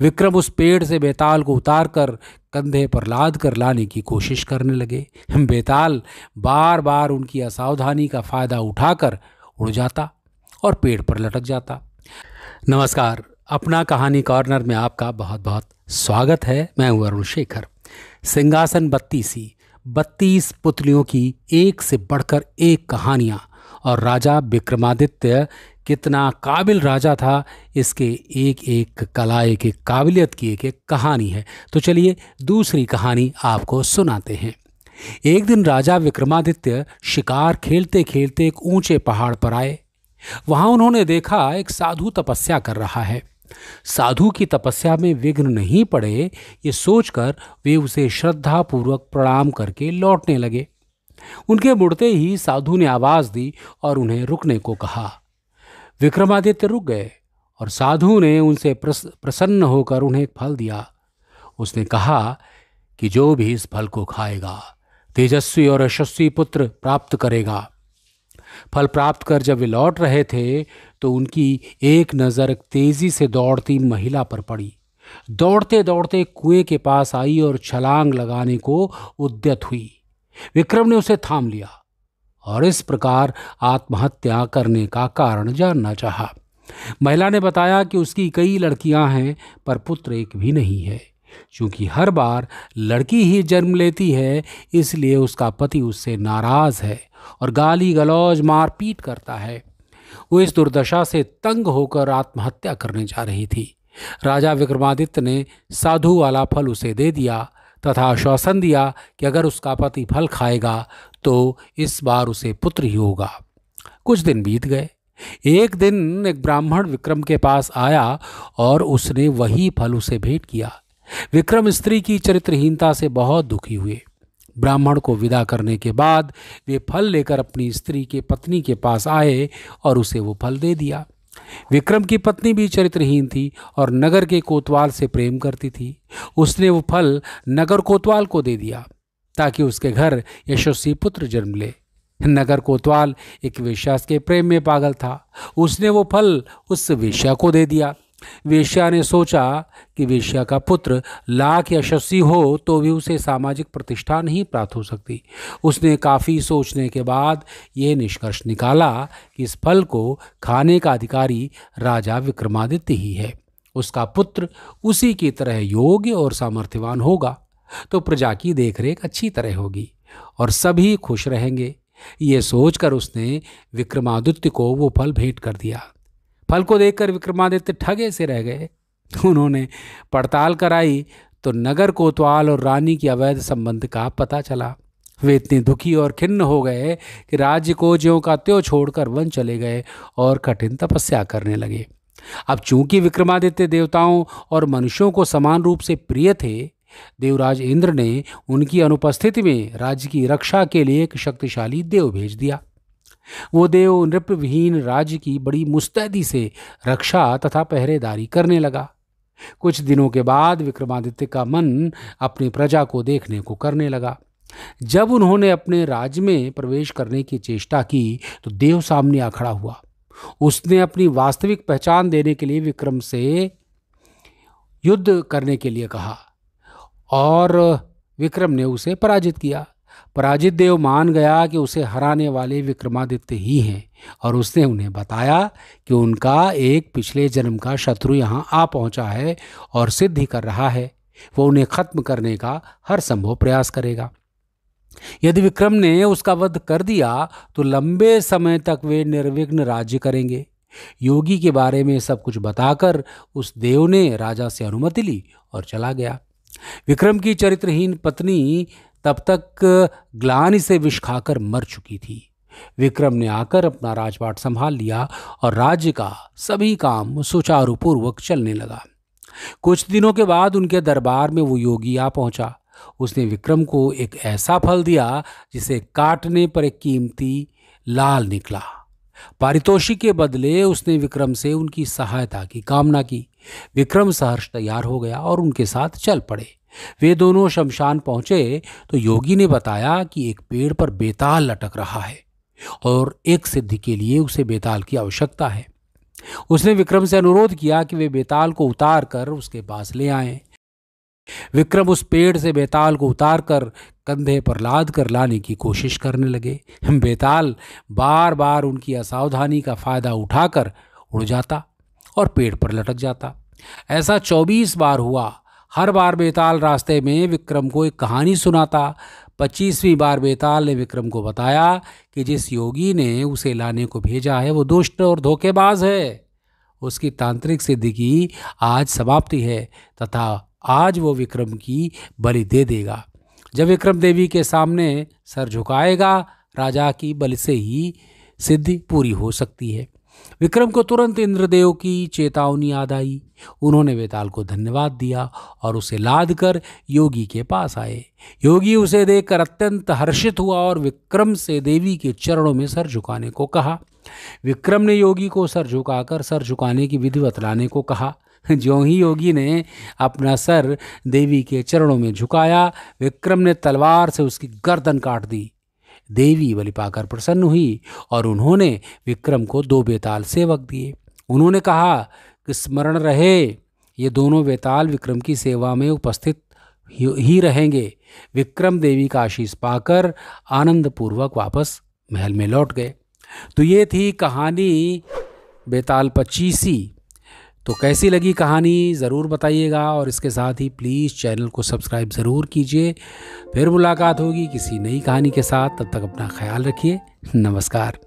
विक्रम उस पेड़ से बेताल को उतारकर कंधे पर लाद कर लाने की कोशिश करने लगे। बेताल बार बार उनकी असावधानी का फायदा उठाकर उड़ जाता और पेड़ पर लटक जाता। नमस्कार, अपना कहानी कॉर्नर में आपका बहुत बहुत स्वागत है। मैं हूं अरुण शेखर। सिंहासन 32 पुतलियों की एक से बढ़कर एक कहानियां और राजा विक्रमादित्य कितना काबिल राजा था, इसके एक एक कला, एक एक काबिलियत की एक एक कहानी है। तो चलिए दूसरी कहानी आपको सुनाते हैं। एक दिन राजा विक्रमादित्य शिकार खेलते खेलते एक ऊंचे पहाड़ पर आए। वहां उन्होंने देखा एक साधु तपस्या कर रहा है। साधु की तपस्या में विघ्न नहीं पड़े, ये सोचकर वे उसे श्रद्धापूर्वक प्रणाम करके लौटने लगे। उनके मुड़ते ही साधु ने आवाज दी और उन्हें रुकने को कहा। विक्रमादित्य रुक गए और साधु ने उनसे प्रसन्न होकर उन्हें एक फल दिया। उसने कहा कि जो भी इस फल को खाएगा तेजस्वी और यशस्वी पुत्र प्राप्त करेगा। फल प्राप्त कर जब वे लौट रहे थे तो उनकी एक नज़र तेजी से दौड़ती महिला पर पड़ी। दौड़ते दौड़ते कुएं के पास आई और छलांग लगाने को उद्यत हुई। विक्रम ने उसे थाम लिया और इस प्रकार आत्महत्या करने का कारण जानना चाहा। महिला ने बताया कि उसकी कई लड़कियां हैं पर पुत्र एक भी नहीं है। चूंकि हर बार लड़की ही जन्म लेती है, इसलिए उसका पति उससे नाराज है और गाली गलौज मारपीट करता है। वो इस दुर्दशा से तंग होकर आत्महत्या करने जा रही थी। राजा विक्रमादित्य ने साधु वाला फल उसे दे दिया तथा आश्वासन दिया कि अगर उसका पति फल खाएगा तो इस बार उसे पुत्र ही होगा। कुछ दिन बीत गए। एक दिन एक ब्राह्मण विक्रम के पास आया और उसने वही फल उसे भेंट किया। विक्रम स्त्री की चरित्रहीनता से बहुत दुखी हुए। ब्राह्मण को विदा करने के बाद वे फल लेकर अपनी स्त्री के पत्नी के पास आए और उसे वो फल दे दिया। विक्रम की पत्नी भी चरित्रहीन थी और नगर के कोतवाल से प्रेम करती थी। उसने वो फल नगर कोतवाल को दे दिया ताकि उसके घर यशस्वी पुत्र जन्म ले। नगर कोतवाल एक वेश्या के प्रेम में पागल था। उसने वो फल उस वेश्या को दे दिया। वेश्या ने सोचा कि वेश्या का पुत्र लाख यशस्वी हो तो भी उसे सामाजिक प्रतिष्ठा नहीं प्राप्त हो सकती। उसने काफ़ी सोचने के बाद यह निष्कर्ष निकाला कि इस फल को खाने का अधिकारी राजा विक्रमादित्य ही है। उसका पुत्र उसी की तरह योग्य और सामर्थ्यवान होगा तो प्रजा की देखरेख अच्छी तरह होगी और सभी खुश रहेंगे। ये सोचकर उसने विक्रमादित्य को वो फल भेंट कर दिया। फल को देखकर विक्रमादित्य ठगे से रह गए। उन्होंने पड़ताल कराई तो नगर कोतवाल और रानी की अवैध संबंध का पता चला। वे इतने दुखी और खिन्न हो गए कि राज्य को ज्यों का त्यों छोड़कर वन चले गए और कठिन तपस्या करने लगे। अब चूंकि विक्रमादित्य देवताओं और मनुष्यों को समान रूप से प्रिय थे, देवराज इंद्र ने उनकी अनुपस्थिति में राज्य की रक्षा के लिए एक शक्तिशाली देव भेज दिया। वो देव नृपविहीन राज्य की बड़ी मुस्तैदी से रक्षा तथा पहरेदारी करने लगा। कुछ दिनों के बाद विक्रमादित्य का मन अपनी प्रजा को देखने को करने लगा। जब उन्होंने अपने राज्य में प्रवेश करने की चेष्टा की तो देव सामने आ खड़ा हुआ। उसने अपनी वास्तविक पहचान देने के लिए विक्रम से युद्ध करने के लिए कहा और विक्रम ने उसे पराजित किया। पराजित देव मान गया कि उसे हराने वाले विक्रमादित्य ही हैं और उसने उन्हें बताया कि उनका एक पिछले जन्म का शत्रु यहाँ आ पहुँचा है और सिद्धि कर रहा है। वो उन्हें खत्म करने का हर संभव प्रयास करेगा। यदि विक्रम ने उसका वध कर दिया तो लंबे समय तक वे निर्विघ्न राज्य करेंगे। योगी के बारे में सब कुछ बताकर उस देव ने राजा से अनुमति ली और चला गया। विक्रम की चरित्रहीन पत्नी तब तक ग्लानि से विष खाकर मर चुकी थी। विक्रम ने आकर अपना राजपाट संभाल लिया और राज्य का सभी काम सुचारू पूर्वक चलने लगा। कुछ दिनों के बाद उनके दरबार में वो योगी आ पहुंचा। उसने विक्रम को एक ऐसा फल दिया जिसे काटने पर एक कीमती लाल निकला। पारितोषिक के बदले उसने विक्रम से उनकी सहायता की कामना की। विक्रम सहर्ष तैयार हो गया और उनके साथ चल पड़े। वे दोनों शमशान पहुंचे तो योगी ने बताया कि एक पेड़ पर बेताल लटक रहा है और एक सिद्धि के लिए उसे बेताल की आवश्यकता है। उसने विक्रम से अनुरोध किया कि वे बेताल को उतार कर उसके पास ले आएं। विक्रम उस पेड़ से बेताल को उतारकर कंधे पर लाद कर लाने की कोशिश करने लगे। बेताल बार बार उनकी असावधानी का फायदा उठाकर उड़ जाता और पेड़ पर लटक जाता। ऐसा 24 बार हुआ। हर बार बेताल रास्ते में विक्रम को एक कहानी सुनाता। 25वीं बार बेताल ने विक्रम को बताया कि जिस योगी ने उसे लाने को भेजा है वो दुष्ट और धोखेबाज है। उसकी तांत्रिक सिद्धि की आज समाप्ति है तथा आज वो विक्रम की बलि दे देगा। जब विक्रम देवी के सामने सर झुकाएगा, राजा की बलि से ही सिद्धि पूरी हो सकती है। विक्रम को तुरंत इंद्रदेव की चेतावनी याद आई। उन्होंने बेताल को धन्यवाद दिया और उसे लाद कर योगी के पास आए। योगी उसे देखकर अत्यंत हर्षित हुआ और विक्रम से देवी के चरणों में सर झुकाने को कहा। विक्रम ने योगी को सर झुकाकर सर झुकाने की विधि बतलाने को कहा। ज्यों ही योगी ने अपना सर देवी के चरणों में झुकाया, विक्रम ने तलवार से उसकी गर्दन काट दी। देवी बलि पाकर प्रसन्न हुई और उन्होंने विक्रम को 2 बेताल सेवक दिए। उन्होंने कहा कि स्मरण रहे, ये दोनों बेताल विक्रम की सेवा में उपस्थित ही रहेंगे। विक्रम देवी का आशीष पाकर आनंदपूर्वक वापस महल में लौट गए। तो ये थी कहानी बेताल पचीसी। तो कैसी लगी कहानी ज़रूर बताइएगा और इसके साथ ही प्लीज़ चैनल को सब्सक्राइब ज़रूर कीजिए। फिर मुलाकात होगी किसी नई कहानी के साथ। तब तक अपना ख्याल रखिए। नमस्कार।